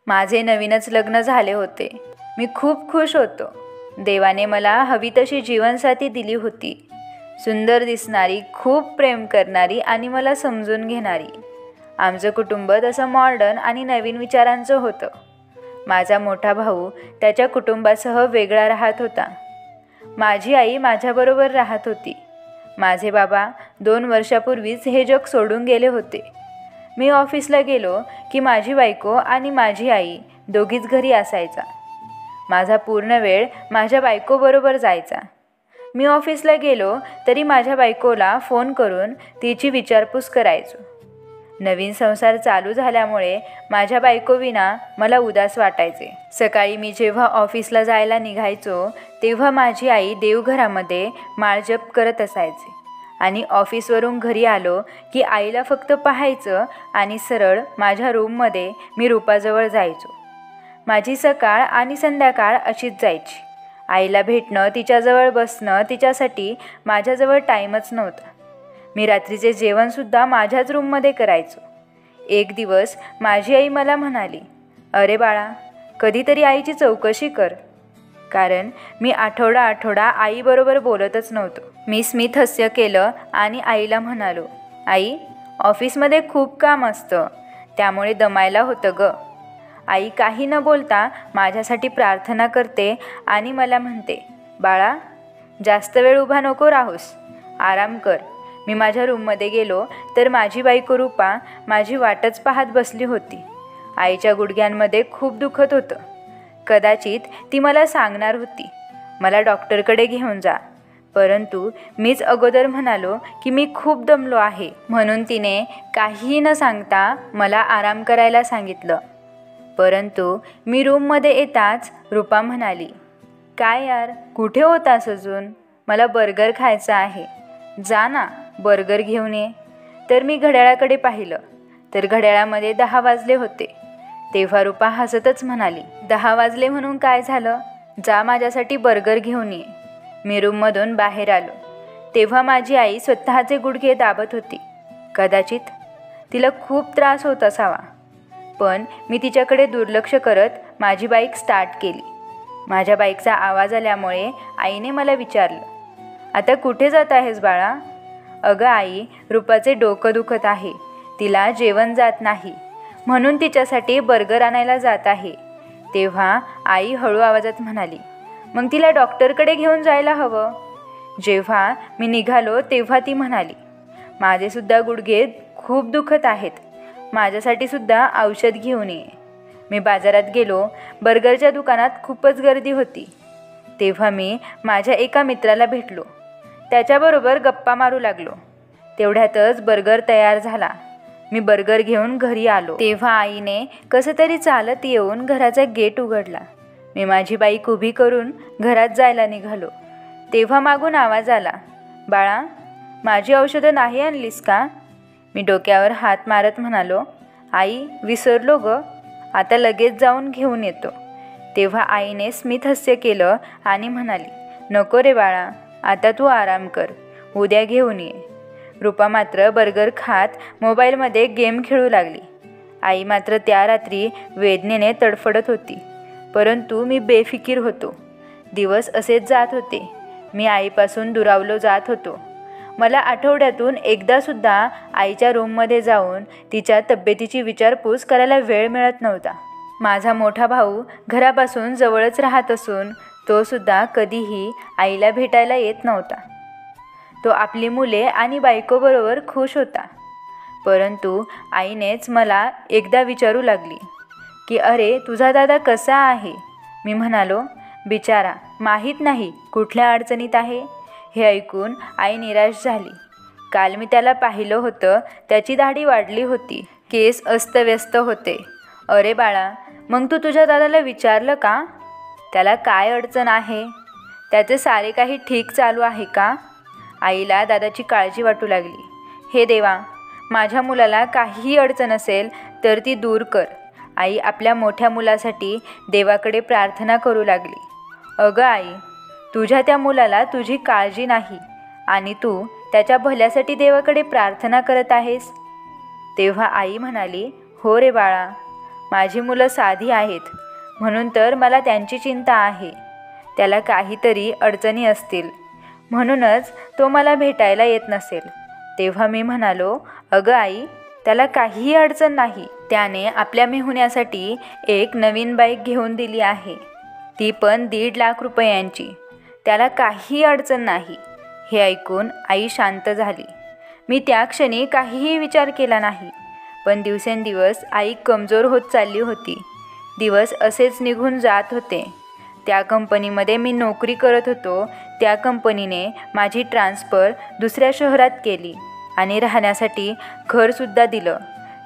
माझे नवीनच लग्न झाले होते. मी खूप खुश होतो. देवाने मला हवी तशी जीवनसाथी दिली होती. सुंदर दिसणारी, खूप प्रेम करणारी आणि मला समजून घेणारी. आमचं कुटुंब तसं मॉडर्न आणि नवीन विचारांचं होतं. माझा मोठा भाऊ त्याच्या कुटुंबासह वेगळा राहत होता. माझी आई माझ्याबरोबर राहत होती. माझे बाबा 2 वर्षापूर्वीच हे जग सोडून गेले होते. मी ऑफिसला गेलो की माझी बायको आणि माझी आई दोघीच घरी असायचा. माझा पूर्ण वेळ माझ्या बायकोबरोबर जायचा. मी ऑफिसला गेलो तरी माझ्या बायकोला फोन करून तिची विचारपूस करायचो. नवीन संसार चालू झाल्यामुळे माझ्या बायकोविना मला उदास वाटायचे. सकाळी मी जेव्हा ऑफिसला जायला निघायचो तेव्हा माझी आई देवघरामध्ये माळजप करत असायचे आणि ऑफिसवरून घरी आलो की आईला फक्त पाहायचं आणि सरळ माझ्या रूममध्ये मी रूपाजवळ जायचो. माझी सकाळ आणि संध्याकाळ अशीच जायची. आईला भेटणं, तिच्याजवळ बसणं तिच्यासाठी माझ्याजवळ टाईमच नव्हता. मी रात्रीचे जेवणसुद्धा माझ्याच रूममध्ये करायचो. एक दिवस माझी आई मला म्हणाली, "अरे बाळा, कधीतरी आईची चौकशी कर." कारण मी आठवडा आईबरोबर बोलतच नव्हतो. मी स्मितहास्य केलं आणि आईला म्हणालो, "आई, ऑफिसमध्ये खूप काम असतं, त्यामुळे दमायला होतं गं." आई काही न बोलता माझ्यासाठी प्रार्थना करते आणि मला म्हणते, "बाळा, जास्त वेळ उभा नको राहूस, आराम कर." मी माझ्या रूममध्ये गेलो तर माझी बायको रूपा माझी वाटच पाहत बसली होती. आईच्या गुडघ्यांमध्ये खूप दुखत होतं. कदाचित ती मला सांगणार होती, "मला डॉक्टरकडे घेऊन जा." परंतु मीच अगोदर म्हणालो की मी खूप दमलो आहे. म्हणून तिने काहीही न सांगता मला आराम करायला सांगितलं. परंतु मी रूममध्ये येताच रूपा म्हणाली, "काय यार, कुठे होतास अजून? मला बर्गर खायचा आहे. जा ना, बर्गर घेऊन ये." तर मी घड्याळाकडे पाहिलं तर घड्याळामध्ये 10 वाजले होते. तेव्हा रूपा हसतच म्हणाली, "10 वाजले म्हणून काय झालं? जा, माझ्यासाठी बर्गर घेऊन ये." मी रूममधून बाहेर आलो तेव्हा माझी आई स्वतःचे गुडघे दाबत होती. कदाचित तिला खूप त्रास होत असावा. पण मी तिच्याकडे दुर्लक्ष करत माझी बाईक स्टार्ट केली. माझ्या बाईकचा आवाज आल्यामुळे आईने मला विचारलं, "आता कुठे जात आहेस बाळा?" "अगं आई, रूपाचे डोकं दुखत आहे. तिला जेवण जात नाही, म्हणून तिच्यासाठी बर्गर आणायला जात आहे." तेव्हा आई हळू आवाजात म्हणाली, "मग तिला डॉक्टरकडे घेऊन जायला हवं." जेव्हा मी निघालो तेव्हा ती म्हणाली, "माझेसुद्धा गुडघे खूप दुखत आहेत. माझ्यासाठी सुद्धा औषध घेऊन ये." मी बाजारात गेलो. बर्गरच्या दुकानात खूपच गर्दी होती. तेव्हा मी माझ्या एका मित्राला भेटलो. त्याच्याबरोबर गप्पा मारू लागलो. तेवढ्यातच बर्गर तयार झाला. मी बर्गर घेऊन घरी आलो तेव्हा आईने कसं तरी चालत येऊन घराचा गेट उघडला. मी माझी बाईक उभी करून घरात जायला निघालो तेव्हा मागून आवाज आला, "बाळा, माझी औषधं नाही आणलीस का?" मी डोक्यावर हात मारत म्हणालो, "आई, विसरलो गं, आता लगेच जाऊन घेऊन येतो." तेव्हा आईने स्मितहास्य केलं आणि म्हणाली, "नको रे बाळा, आता तू आराम कर, उद्या घेऊन ये." रूपा मात्र बर्गर खात मोबाईलमध्ये गेम खेळू लागली. आई मात्र त्या रात्री वेदनेने तडफडत होती. परंतु मी बेफिकीर होतो. दिवस असेच जात होते. मी आईपासून दुरावलो जात होतो. मला आठवड्यातून एकदासुद्धा आईच्या रूममध्ये जाऊन तिच्या तब्येतीची विचारपूस करायला वेळ मिळत नव्हता. माझा मोठा भाऊ घरापासून जवळच राहत असून तो सुद्धा कधीही आईला भेटायला येत नव्हता. तो आपली मुले आणि बायकोबरोबर खुश होता. परंतु आईनेच मला एकदा विचारू लागली की, "अरे, तुझा दादा कसा आहे?" मी म्हणालो, "बिचारा, माहीत नाही कुठल्या अडचणीत आहे." हे ऐकून आई निराश झाली. काल मी त्याला पाहिलं होतं, त्याची दाढी वाढली होती, केस अस्तव्यस्त होते. "अरे बाळा, मग तू तुझ्या दादाला विचारलं का? त्याला काय अडचण आहे? त्याचे सारे काही ठीक चालू आहे का?" आईला दादाची काळजी वाटू लागली. "हे देवा, माझ्या मुलाला काहीही अडचण असेल तर ती दूर कर." आई आपल्या मोठ्या मुलासाठी देवाकडे प्रार्थना करू लागली. "अगं आई, तुझ्या त्या मुलाला तुझी काळजी नाही आणि तू त्याच्या भल्यासाठी देवाकडे प्रार्थना करत आहेस." तेव्हा आई म्हणाली, "हो रे बाळा, माझी मुलं साधी आहेत म्हणून तर मला त्यांची चिंता आहे. त्याला काहीतरी अडचणी असतील म्हणूनच तो मला भेटायला येत नसेल. तेव्हा मी म्हणालो, अगं आई, त्याला काहीही अडचण नाही. त्याने आपल्या मेहुण्यासाठी एक नवीन बाईक घेऊन दिली आहे, ती पण 1.5 लाख रुपयांची. त्याला काहीही अडचण नाही. हे ऐकून आई शांत झाली. मी त्या क्षणी काहीही विचार केला नाही. पण दिवसेंदिवस आई कमजोर होत चालली होती. दिवस असेच निघून जात होते. त्या कंपनीमध्ये मी नोकरी करत होतो त्या कंपनीने माझी ट्रान्सफर दुसऱ्या शहरात केली आणि राहण्यासाठी घरसुद्धा दिलं.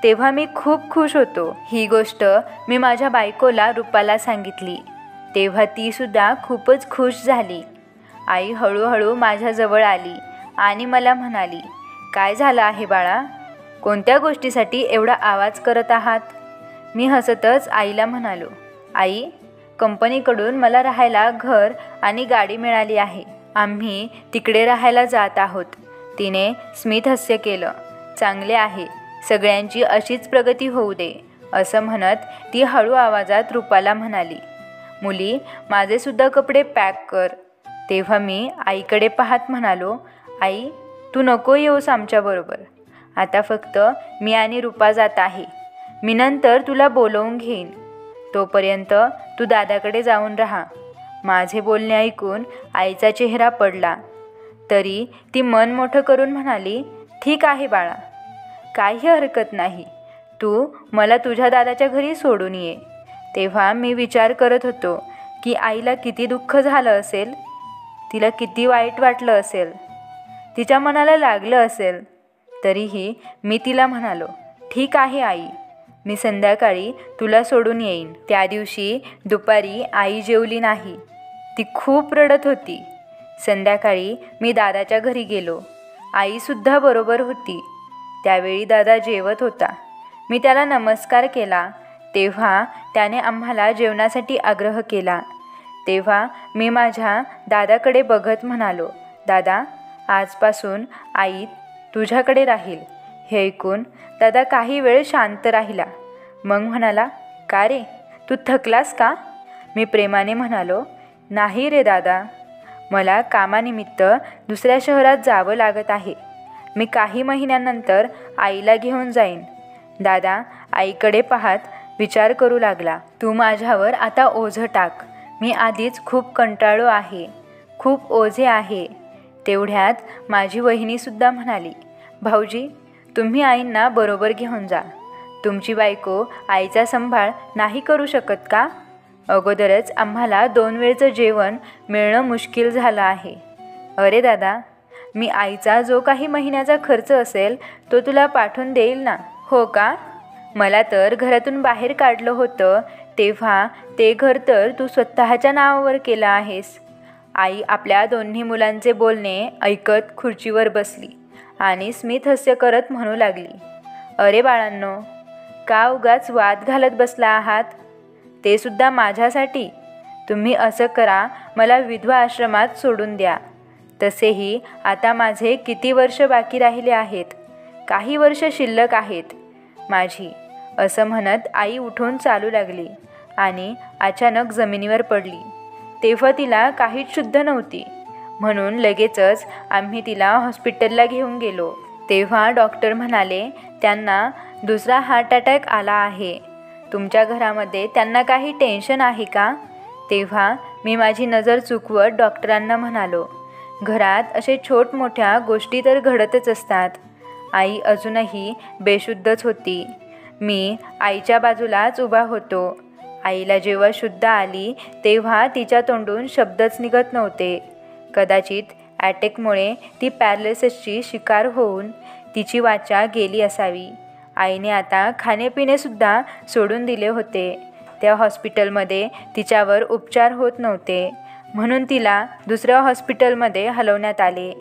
तेव्हा मी खूप खुश होतो. ही गोष्ट मी माझ्या बायकोला रूपाला सांगितली. तेव्हा तीसुद्धा खूपच खुश झाली. आई हळूहळू माझ्याजवळ आली आणि मला म्हणाली, काय झालं आहे बाळा? कोणत्या गोष्टीसाठी एवढा आवाज करत आहात? मी हसतच आईला म्हणालो, आई, कंपनीकडून मला राहायला घर आणि गाडी मिळाली आहे. आम्ही तिकडे राहायला जात आहोत. तिने स्मितहास्य केलं. चांगले आहे, सगळ्यांची अशीच प्रगती होऊ दे, असं म्हणत ती हळू आवाजात रूपाला म्हणाली, मुली, माझेसुद्धा कपडे पॅक कर. तेव्हा मी आईकडे पाहत म्हणालो, आई, तू नको येऊस आमच्याबरोबर. आता फक्त मी आणि रूपा जात आहे. मी नंतर तुला बोलवून घेईन. तोपर्यंत तू दादाकडे जाऊन राहा. माझे बोलणे ऐकून आईचा चेहरा पडला. तरी ती मन मोठं करून म्हणाली, ठीक आहे बाळा, काही हरकत नाही. तू मला तुझ्या दादाच्या घरी सोडून ये. तेव्हा मी विचार करत होतो की आईला किती दुःख झालं असेल, तिला किती वाईट वाटलं असेल, तिच्या मनाला लागलं असेल. तरीही मी तिला म्हणालो, ठीक आहे आई, मी संध्याकाळी तुला सोडून येईन. त्या दिवशी दुपारी आई जेवली नाही. ती खूप रडत होती. संध्याकाळी मी दादाच्या घरी गेलो. आईसुद्धा बरोबर होती. त्यावेळी दादा जेवत होता. मी त्याला नमस्कार केला. तेव्हा त्याने आम्हाला जेवणासाठी आग्रह केला. तेव्हा मी माझ्या दादाकडे बघत म्हणालो, दादा, आजपासून आई तुझ्याकडे राहील. हे ऐकून दादा काही वेळ शांत राहिला. मग म्हणाला, का रे, तू थकलास का? मी प्रेमाने म्हणालो, नाही रे दादा, मला कामानिमित्त दुसऱ्या शहरात जावं लागत आहे. मी काही महिन्यानंतर आईला घेऊन जाईन. दादा आईकडे पाहत विचार करू लागला, तू माझ्यावर आता ओझं टाक. मी आधीच खूप कंटाळलो आहे, खूप ओझे आहे. तेवढ्यात माझी वहिनीसुद्धा म्हणाली, भाऊजी, तुम्ही आईंना बरोबर घेऊन जा. तुमची बायको आईचा सांभाळ नाही करू शकत का? अगोदरच आम्हाला 2 वेळचं जेवण मिळणं मुश्किल झालं आहे. अरे दादा, मी आईचा जो काही महिन्याचा खर्च असेल तो तुला पाठवून देईल ना. हो का? मला तर घरातून बाहेर काढलं होतं तेव्हा ते घर तर तू स्वतःच्या नावावर केलं आहेस. आई आपल्या दोन्ही मुलांचे बोलणे ऐकत खुर्चीवर बसली आणि स्मितहास्य करत म्हणू लागली, अरे बाळांनो, का उगाच वाद घालत बसला आहात? ते सुद्धा माझ्यासाठी. तुम्ही असं करा, मला विधवा आश्रमात सोडून द्या. तसेही आता माझे किती वर्ष बाकी राहिले आहेत, काही वर्ष शिल्लक आहेत माझी. असं म्हणत आई उठून चालू लागली आणि अचानक जमिनीवर पडली. तेव्हा तिला काहीच शुद्ध नव्हती. म्हणून लगेचच आम्ही तिला हॉस्पिटलला घेऊन गेलो. तेव्हा डॉक्टर म्हणाले, त्यांना दुसरा हार्ट अटॅक आला आहे. तुमच्या घरामध्ये त्यांना काही टेन्शन आहे का? तेव्हा मी माझी नजर चुकवत डॉक्टरांना म्हणालो, घरात असे छोटमोठ्या गोष्टी तर घडतच असतात. आई अजूनही बेशुद्धच होती. मी आईच्या बाजूलाच उभा होतो. आईला जेव्हा शुद्ध आली तेव्हा तिच्या तोंडून शब्दच निघत नव्हते. कदाचित अटॅकमुळे ती पॅरालिसिसची शिकार होऊन तिची वाचा गेली असावी. आईने आता खाणेपिणेसुद्धा सोडून दिले होते. त्या हॉस्पिटलमध्ये तिच्यावर उपचार होत नव्हते म्हणून तिला दुसऱ्या हॉस्पिटलमध्ये हलवण्यात आले.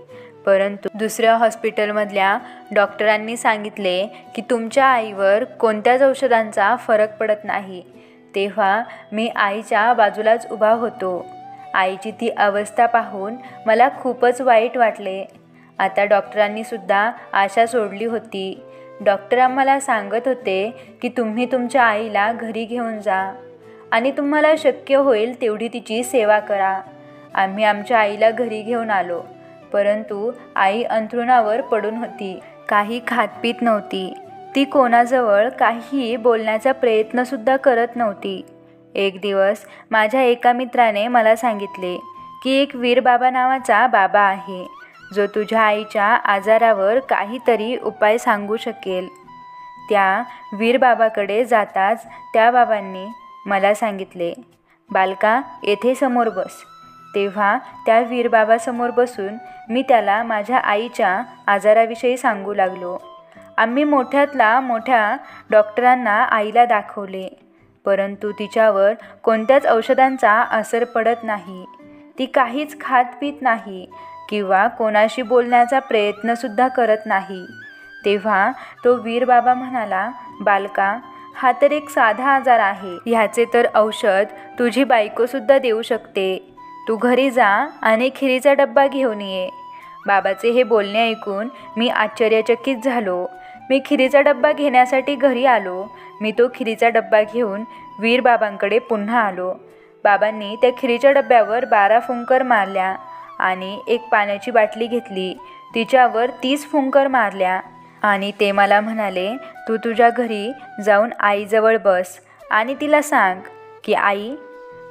परंतु दुसऱ्या हॉस्पिटलमधल्या डॉक्टरांनी सांगितले की तुमच्या आईवर कोणत्याच औषधांचा फरक पडत नाही. तेव्हा मी आईच्या बाजूलाच उभा होतो. आईची ती अवस्था पाहून मला खूपच वाईट वाटले. आता डॉक्टरांनीसुद्धा आशा सोडली होती. डॉक्टर आम्हाला सांगत होते की तुम्ही तुमच्या आईला घरी घेऊन जा आणि तुम्हाला शक्य होईल तेवढी तिची सेवा करा. आम्ही आमच्या आईला घरी घेऊन आलो, परंतु आई अंथरुणावर पडून होती. काही खातपीत नव्हती. ती कोणाजवळ काहीही बोलण्याचा प्रयत्नसुद्धा करत नव्हती. एक दिवस माझ्या एका मित्राने मला सांगितले की एक वीरबाबा नावाचा बाबा आहे, जो तुझ्या आईच्या आजारावर काहीतरी उपाय सांगू शकेल. त्या वीरबाबाकडे जाताच त्या बाबांनी मला सांगितले, बालका येथे समोर बस. तेव्हा त्या वीरबाबासमोर बसून मी त्याला माझ्या आईच्या आजाराविषयी सांगू लागलो. आम्ही मोठ्यातला मोठ्या डॉक्टरांना आईला दाखवले, परंतु तिच्यावर कोणत्याच औषधांचा असर पडत नाही. ती काहीच खात पित नाही किंवा कोणाशी बोलण्याचा प्रयत्नसुद्धा करत नाही. तेव्हा तो वीरबाबा म्हणाला, बालका हा तर एक साधा आजार आहे, ह्याचे तर औषध तुझी बायकोसुद्धा देऊ शकते. तू घरी जा आणि खिरीचा डब्बा घेऊन ये. बाबाचे हे बोलणे ऐकून मी आश्चर्यचकित झालो. मी खिरीचा डब्बा घेण्यासाठी घरी आलो. मी तो खिरीचा डब्बा घेऊन वीरबाबांकडे पुन्हा आलो. बाबांनी त्या खिरीच्या डब्यावर 12 फुंकर मारल्या आणि एक पाण्याची बाटली घेतली, तिच्यावर 30 फुंकर मारल्या आणि ते मला म्हणाले, तू तुझ्या घरी जाऊन आईजवळ बस आणि तिला सांग की आई,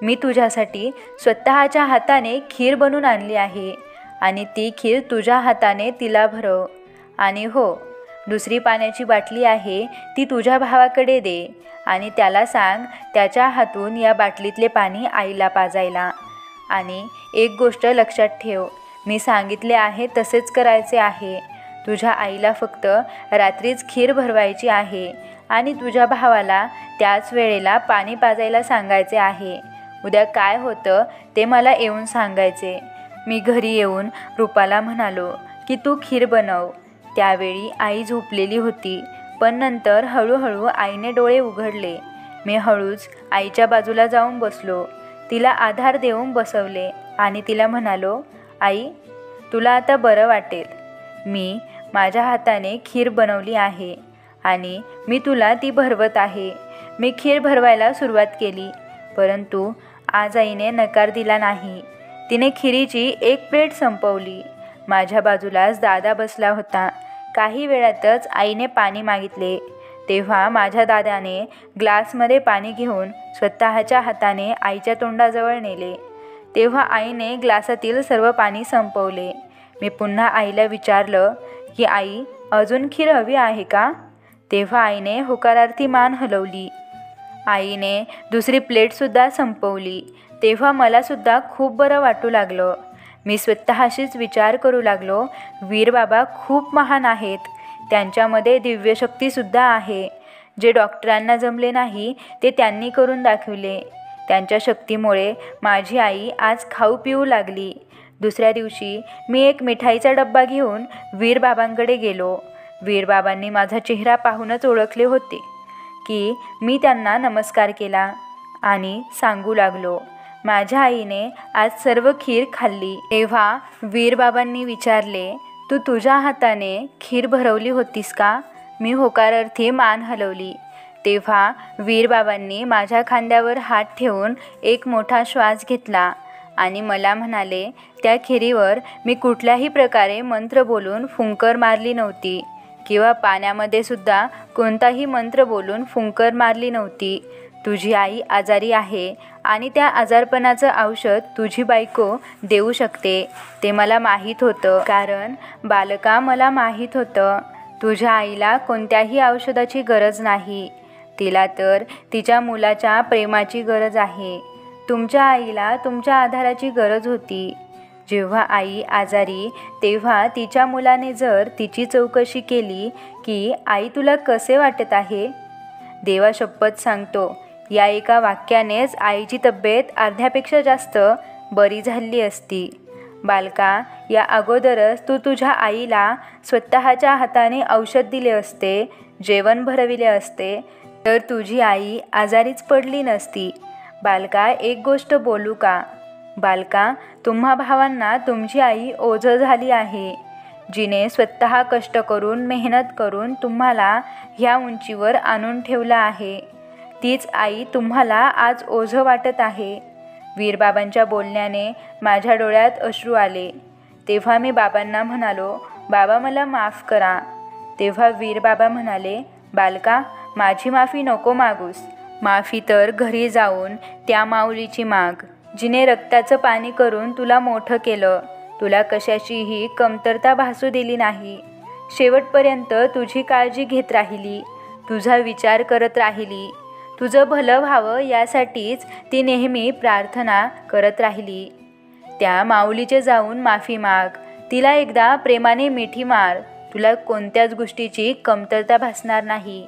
मी तुझ्यासाठी स्वतःच्या हाताने खीर बनवून आणली आहे आणि ती खीर तुझ्या हाताने तिला भरव. आणि हो, दुसरी पाण्याची बाटली आहे ती तुझ्या भावाकडे दे आणि त्याला सांग त्याच्या हातून या बाटलीतले पाणी आईला पाजायला. आणि एक गोष्ट लक्षात ठेव, मी सांगितले आहे तसेच करायचे आहे. तुझ्या आईला फक्त रात्रीच खीर भरवायची आहे आणि तुझ्या भावाला त्याच वेळेला पाणी पाजायला सांगायचे आहे. उद्या काय होतं ते मला येऊन सांगायचे. मी घरी येऊन रूपाला म्हणालो की तू खीर बनव. त्यावेळी आई झोपलेली होती, पण नंतर हळूहळू आईने डोळे उघडले. मी हळूच आईच्या बाजूला जाऊन बसलो. तिला आधार देऊन बसवले आणि तिला म्हणालो, आई, तुला आता बरं वाटेल. मी माझ्या हाताने खीर बनवली आहे आणि मी तुला ती भरवत आहे. मी खीर भरवायला सुरुवात केली, परंतु आज आईने नकार दिला नाही. तिने खिरीची एक प्लेट संपवली. माझ्या बाजूलाच दादा बसला होता. काही वेळातच आईने पाणी मागितले. तेव्हा माझ्या दादाने ग्लासमध्ये पाणी घेऊन स्वतःच्या हाताने आईच्या तोंडाजवळ नेले. तेव्हा आईने ग्लासातील सर्व पाणी संपवले. मी पुन्हा आईला विचारलं की आई, अजून खीर हवी आहे का? तेव्हा आईने होकारार्थी मान हलवली. आईने दुसरी प्लेटसुद्धा संपवली. तेव्हा मलासुद्धा खूप बरं वाटू लागलं. मी स्वतःशीच विचार करू लागलो, वीरबाबा खूप महान आहेत. त्यांच्यामध्ये दिव्यशक्तीसुद्धा आहे. जे डॉक्टरांना जमले नाही ते त्यांनी करून दाखविले. त्यांच्या शक्तीमुळे माझी आई आज खाऊ पिऊ लागली. दुसऱ्या दिवशी मी एक मिठाईचा डब्बा घेऊन वीरबाबांकडे गेलो. वीरबाबांनी माझा चेहरा पाहूनच ओळखले होते की मी त्यांना नमस्कार केला आणि सांगू लागलो, माझ्या आईने आज सर्व खीर खाल्ली. तेव्हा वीरबाबांनी विचारले, तू तुझ्या हाताने खीर भरवली होतीस का? मी होकारार्थी मान हलवली. तेव्हा वीरबाबांनी माझ्या खांद्यावर हात ठेवून एक मोठा श्वास घेतला आणि मला म्हणाले, त्या खिरीवर मी कुठल्याही प्रकारे मंत्र बोलून फुंकर मारली नव्हती किंवा पाण्यामध्ये सुद्धा कोणताही मंत्र बोलून फुंकर मारली नव्हती. तुझी आई आजारी आहे आणि त्या आजारपणाचं औषध तुझी बायको देऊ शकते. ते मला माहीत होतं, कारण बालका मला माहीत होतं तुझ्या आईला कोणत्याही औषधाची गरज नाही. तिला तर तिच्या मुलाच्या प्रेमाची गरज आहे. तुमच्या आईला तुमच्या आधाराची गरज होती. जेव्हा आई आजारी तेव्हा तिच्या मुलाने जर तिची चौकशी केली की आई तुला कसे वाटत आहे, देवा शपथ सांगतो, या एका वाक्यानेच आईची तब्येत अर्ध्यापेक्षा जास्त बरी झाली असती. बालका, या अगोदरच तू तुझ्या आईला स्वतःच्या हाताने औषध दिले असते, जेवण भरविले असते, तर तुझी आई आजारीच पडली नसती. बालका, एक गोष्ट बोलू का? बालका, तुम्हा भावांना तुमची आई ओझं झाली आहे. जिने स्वतः कष्ट करून मेहनत करून तुम्हाला ह्या उंचीवर आणून ठेवलं आहे, तीच आई तुम्हाला आज ओझं वाटत आहे. वीरबाबांच्या बोलण्याने माझ्या डोळ्यात अश्रू आले. तेव्हा मी बाबांना म्हणालो, बाबा मला माफ करा. तेव्हा वीरबाबा म्हणाले, बालका माझी माफी नको मागूस. माफी तर घरी जाऊन त्या माऊलीची माग, जिने रक्ताचं पाणी करून तुला मोठं केलं. तुला कशाचीही कमतरता भासू दिली नाही. शेवटपर्यंत तुझी काळजी घेत राहिली, तुझा विचार करत राहिली. तुझं भलं व्हावं यासाठीच ती नेहमी प्रार्थना करत राहिली. त्या माऊलीचे जाऊन माफी माग. तिला एकदा प्रेमाने मिठी मार. तुला कोणत्याच गोष्टीची कमतरता भासणार नाही.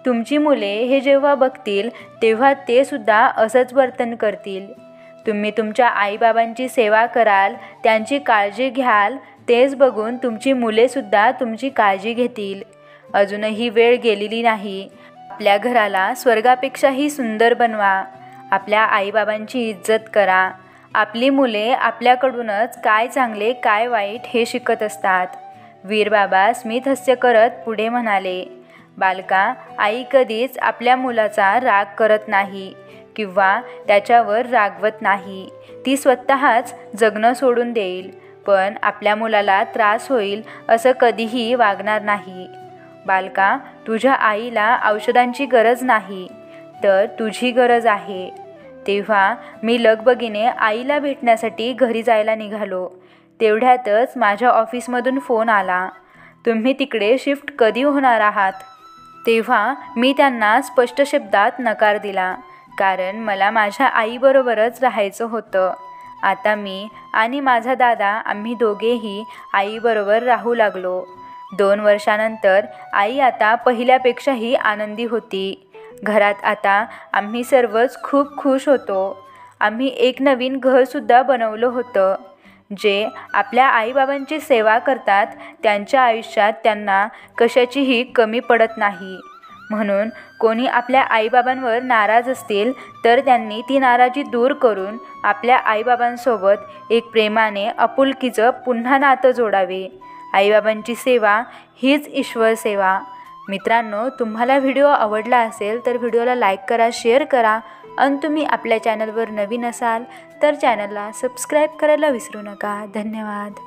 तुमची मुले हे जेव्हा बघतील तेव्हा ते सुद्धा असंच वर्तन करतील. तुम्ही तुमच्या आईबाबांची सेवा कराल, त्यांची काळजी घ्याल, तेच बघून तुमची मुलेसुद्धा तुमची काळजी घेतील. अजूनही वेळ गेलेली नाही. आपल्या घराला स्वर्गापेक्षाही सुंदर बनवा. आपल्या आईबाबांची इज्जत करा. आपली मुले आपल्याकडूनच काय चांगले काय वाईट हे शिकत असतात. वीरबाबा स्मित हास्य करत पुढे म्हणाले, बालका आई कधीच आपल्या मुलाचा राग करत नाही किंवा त्याच्यावर रागवत नाही. ती स्वतःच जगणं सोडून देईल, पण आपल्या मुलाला त्रास होईल असं कधीही वागणार नाही. बालका तुझ्या आईला औषधांची गरज नाही, तर तुझी गरज आहे. तेव्हा मी लगबगीने आईला भेटण्यासाठी घरी जायला निघालो. तेवढ्यातच माझ्या ऑफिसमधून फोन आला, तुम्ही तिकडे शिफ्ट कधी होणार आहात? तेव्हा मी त्यांना स्पष्ट शब्दात नकार दिला, कारण मला माझ्या आईबरोबरच राहायचं होतं. आता मी आणि माझा दादा आम्ही दोघेही आईबरोबर राहू लागलो. 2 वर्षानंतर आई आता पहिल्यापेक्षाही आनंदी होती. घरात आता आम्ही सर्वच खूप खुश होतो. आम्ही एक नवीन घरसुद्धा बनवलं होतं. जे आपल्या आईबाबांची सेवा करतात त्यांच्या आयुष्यात त्यांना कशाचीही कमी पडत नाही. म्हणून कोणी आपल्या आईबाबांवर नाराज असतील तर त्यांनी ती नाराजी दूर करून आपल्या आईबाबांसोबत एक प्रेमाने आपुलकीचं पुन्हा नातं जोडावे. आईबाबांची सेवा हीच ईश्वर सेवा. मित्रांनो, तुम्हाला व्हिडिओ आवडला असेल तर व्हिडिओला लाईक करा, शेअर करा आणि तुम्ही आपल्या चॅनलवर नवीन असाल तर चॅनलला सबस्क्राईब करायला विसरू नका. धन्यवाद.